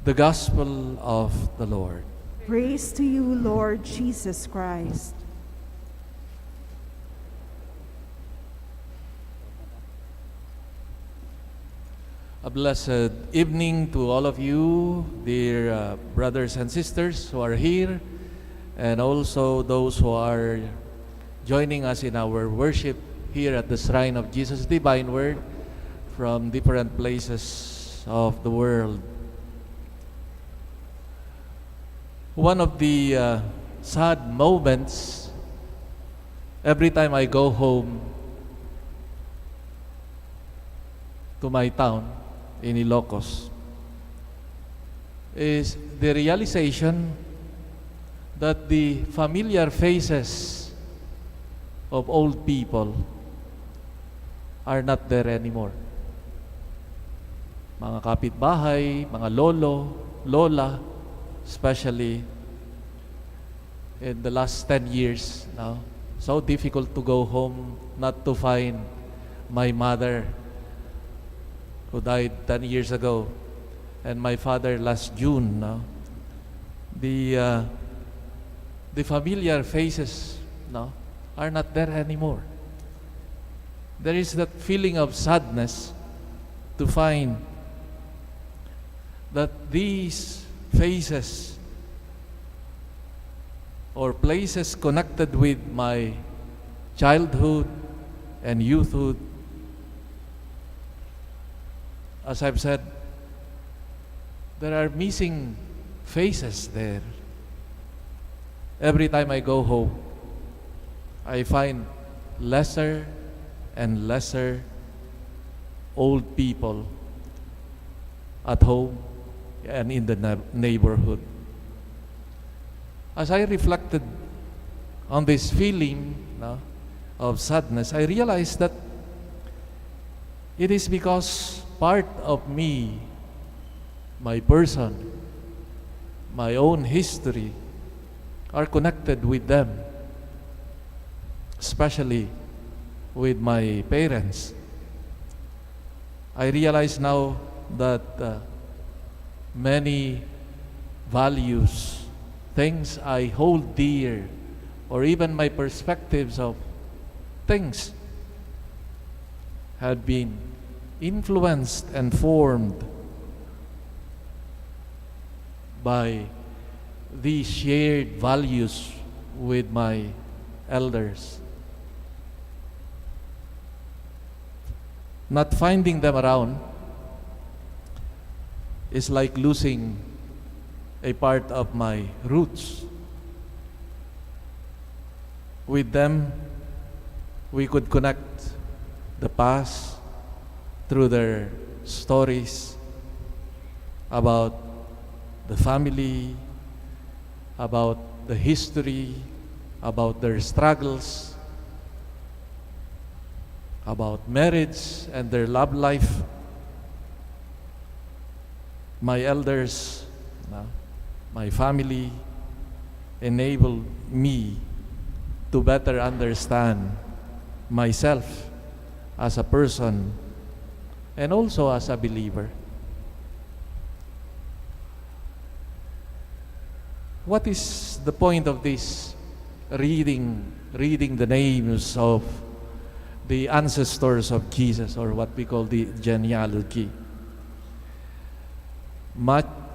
The Gospel of the Lord. Praise to you, Lord Jesus Christ. A blessed evening to all of you, dear brothers and sisters who are here, and also those who are joining us in our worship here at the Shrine of Jesus' Divine Word from different places of the world. One of the sad moments every time I go home to my town in Ilocos is the realization that the familiar faces of old people are not there anymore. Mga kapitbahay, mga lolo, lola, especially in the last 10 years now. So difficult to go home not to find my mother who died 10 years ago and my father last June now. The familiar faces now are not there anymore. There is that feeling of sadness to find that these faces or places connected with my childhood and youthhood, as I've said, there are missing faces there. Every time I go home, I find lesser and lesser old people at home and in the neighborhood. As I reflected on this feeling of sadness, I realized that it is because part of me, my person, my own history, are connected with them, especially with my parents. I realize now that many values, things I hold dear, or even my perspectives of things had been influenced and formed by these shared values with my elders. Not finding them around is like losing a part of my roots. With them, we could connect the past through their stories about the family, about the history, about their struggles, about marriage and their love life. My elders, my family enabled me to better understand myself as a person and also as a believer. What is the point of this reading the names of the ancestors of Jesus, or what we call the genealogy?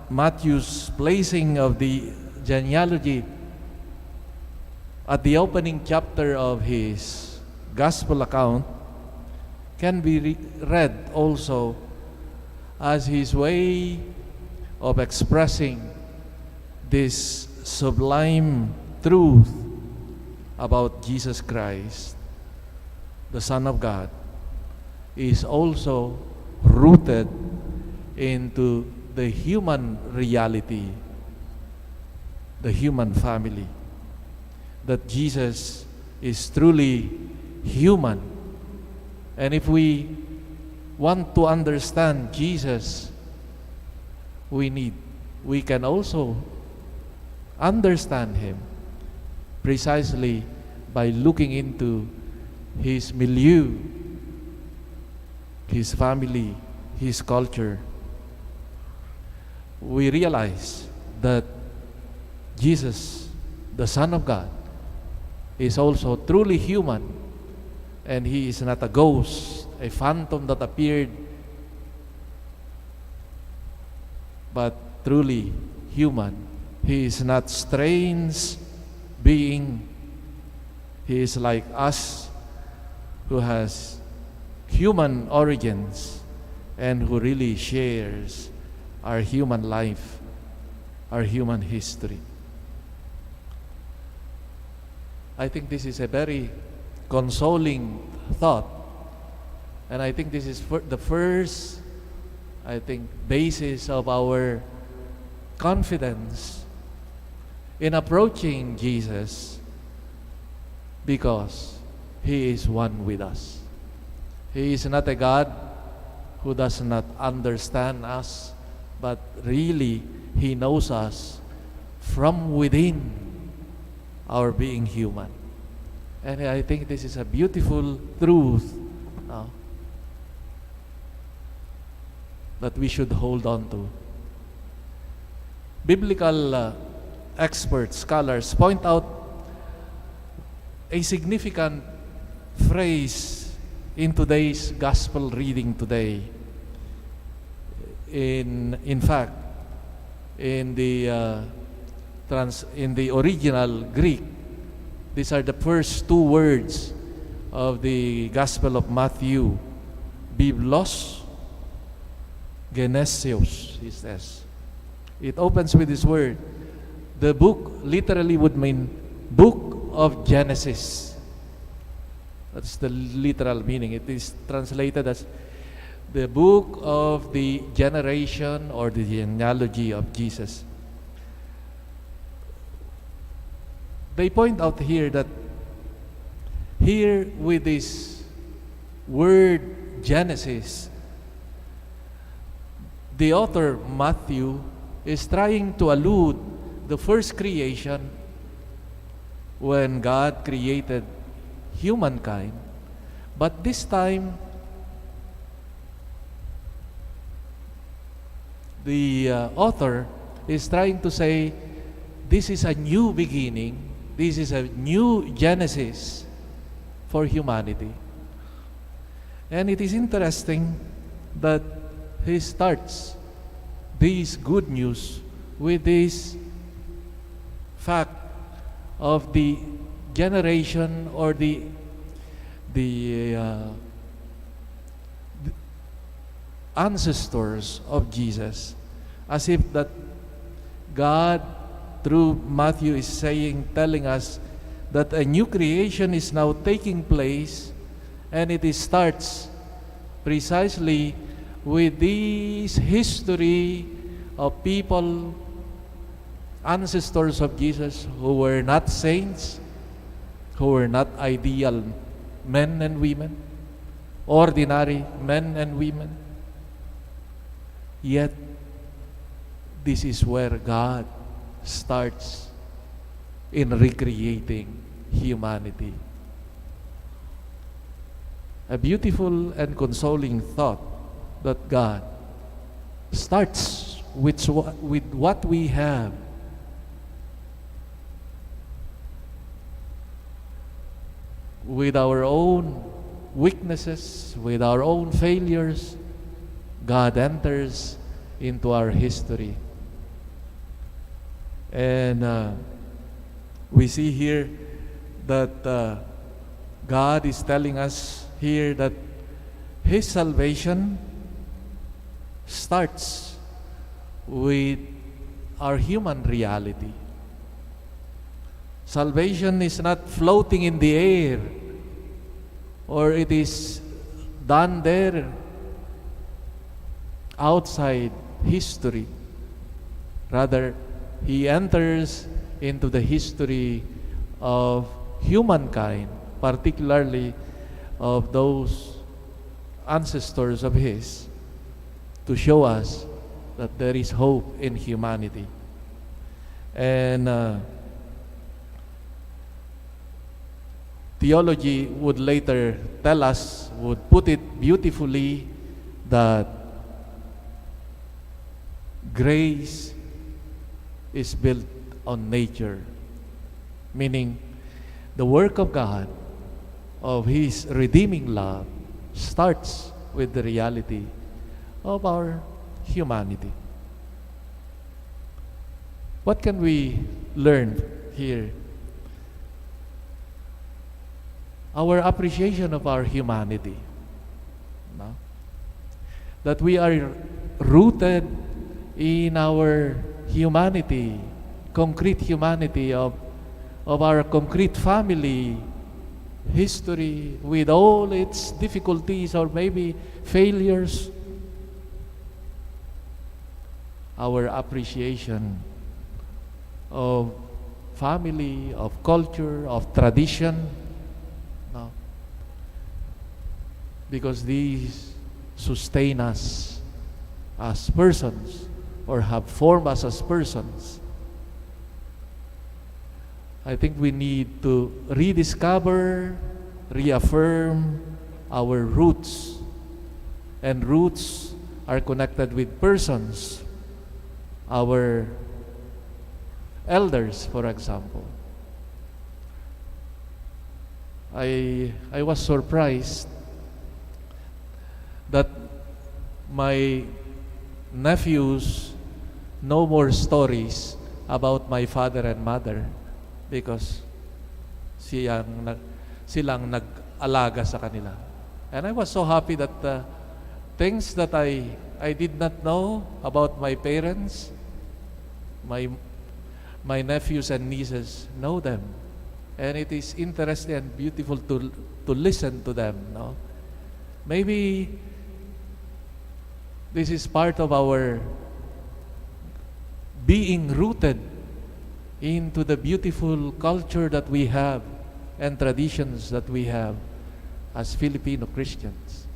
Matthew's placing of the genealogy at the opening chapter of his gospel account can be read also as his way of expressing this sublime truth about Jesus Christ, the Son of God, is also rooted into the human reality, the human family, that Jesus is truly human. And if we want to understand Jesus, we can also understand Him precisely by looking into His milieu, His family, His culture. we realize that Jesus, the Son of God, is also truly human, and He is not a ghost, a phantom that appeared, but truly human. He is not strange being. He is like us, who has human origins and who really shares our human life, our human history. I think this is a very consoling thought, and I think this is the first, basis of our confidence in approaching Jesus, because He is one with us. He is not a God who does not understand us, but really He knows us from within our being human. And I think this is a beautiful truth that we should hold on to. Biblical experts, scholars point out a significant phrase in today's gospel reading today. In fact, in the original Greek, these are the first two words of the Gospel of Matthew. Biblos, Genesios, he says. It opens with this word. The book literally would mean book of Genesis. That's the literal meaning. It is translated as the book of the generation or the genealogy of Jesus. They point out here that here with this word Genesis, the author Matthew is trying to allude the first creation when God created humankind, but this time the author is trying to say this is a new beginning, this is a new Genesis for humanity. And it is interesting that he starts this good news with this fact of the generation or the ancestors of Jesus, as if that God through Matthew is telling us that a new creation is now taking place, and it starts precisely with this history of people, ancestors of Jesus, who were not saints, who were not ideal men and women, ordinary men and women. Yet, this is where God starts in recreating humanity. A beautiful and consoling thought that God starts with what we have, with our own weaknesses, with our own failures. God enters into our history. And we see here that God is telling us here that His salvation starts with our human reality. Salvation is not floating in the air, or it is done there outside history. Rather, He enters into the history of humankind, particularly of those ancestors of His, to show us that there is hope in humanity. And theology would later tell us, would put it beautifully, that grace is built on nature, meaning the work of God, of His redeeming love, starts with the reality of our humanity. What can we learn here? Our appreciation of our humanity. No? That we are rooted in our humanity, concrete humanity of our concrete family history with all its difficulties or maybe failures. Our appreciation of family, of culture, of tradition, no? Because these sustain us as persons or have formed us as persons. I think we need to rediscover, reaffirm our roots. And roots are connected with persons. Our elders, for example. I was surprised that my nephews know more stories about my father and mother because silang nag-alaga sa kanila. And I was so happy that things that I did not know about my parents, my nephews and nieces know them. And it is interesting and beautiful to listen to them. No? Maybe this is part of our being rooted into the beautiful culture that we have and traditions that we have as Filipino Christians.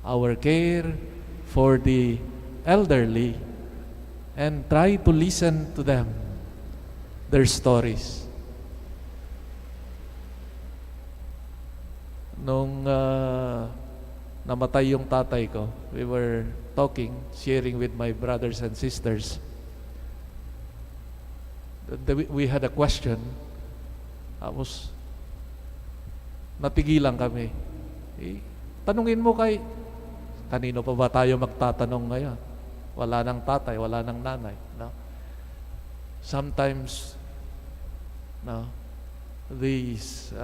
Our care for the elderly and try to listen to them, their stories. Nung namatay yung tatay ko, we were talking, sharing with my brothers and sisters. We had a question. Tapos, natigilan kami. Tanungin mo kanino pa ba tayo magtatanong ngayon? Wala nang tatay, wala nang nanay. No? Sometimes, no, these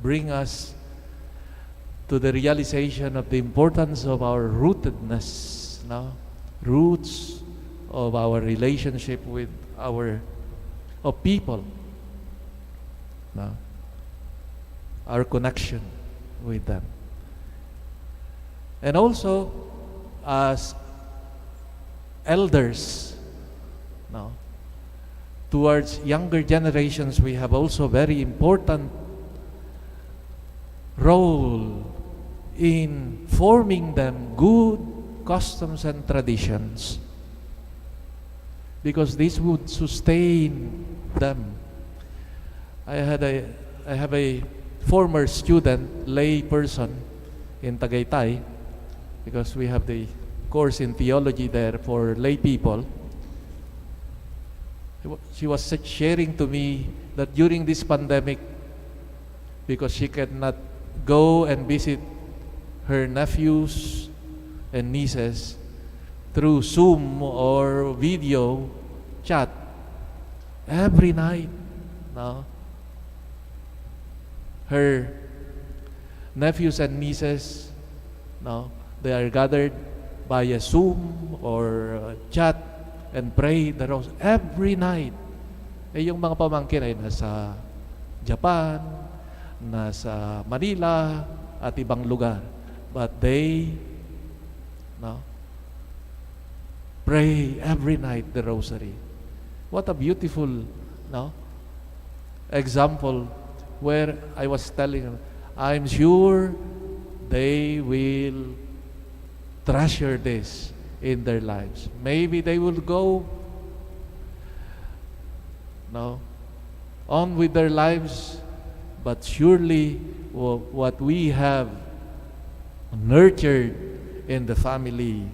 bring us to the realization of the importance of our rootedness, no? Roots of our relationship with of people, no? Our connection with them. And also, as elders, no, towards younger generations, we have also very important role in forming them good customs and traditions, because this would sustain them. I have a former student, lay person in Tagaytay, because we have the course in theology there for lay people. She was sharing to me that during this pandemic, because she cannot go and visit her nephews and nieces through Zoom or video chat every night, no? Her nephews and nieces, no, they are gathered by a Zoom or chat and pray the rose every night. Yung mga pamangkin ay nasa Japan, nasa Manila, at ibang lugar. But they, no, pray every night the rosary. What a beautiful, no, example where I was telling them, I'm sure they will treasure this in their lives. Maybe they will go, no, on with their lives, but surely what we have nurtured in the family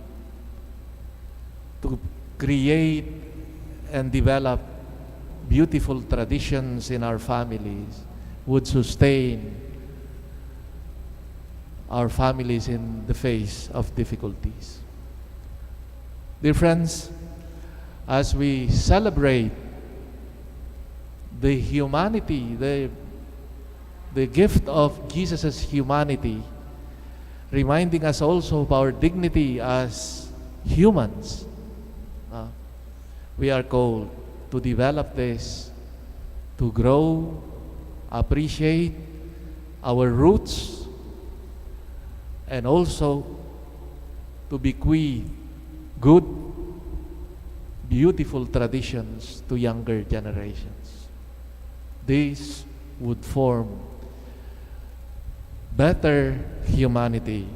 create and develop beautiful traditions in our families would sustain our families in the face of difficulties. Dear friends, as we celebrate the humanity, the gift of Jesus' humanity, reminding us also of our dignity as humans, we are called to develop this, to grow, appreciate our roots, and also to bequeath good, beautiful traditions to younger generations. This would form better humanity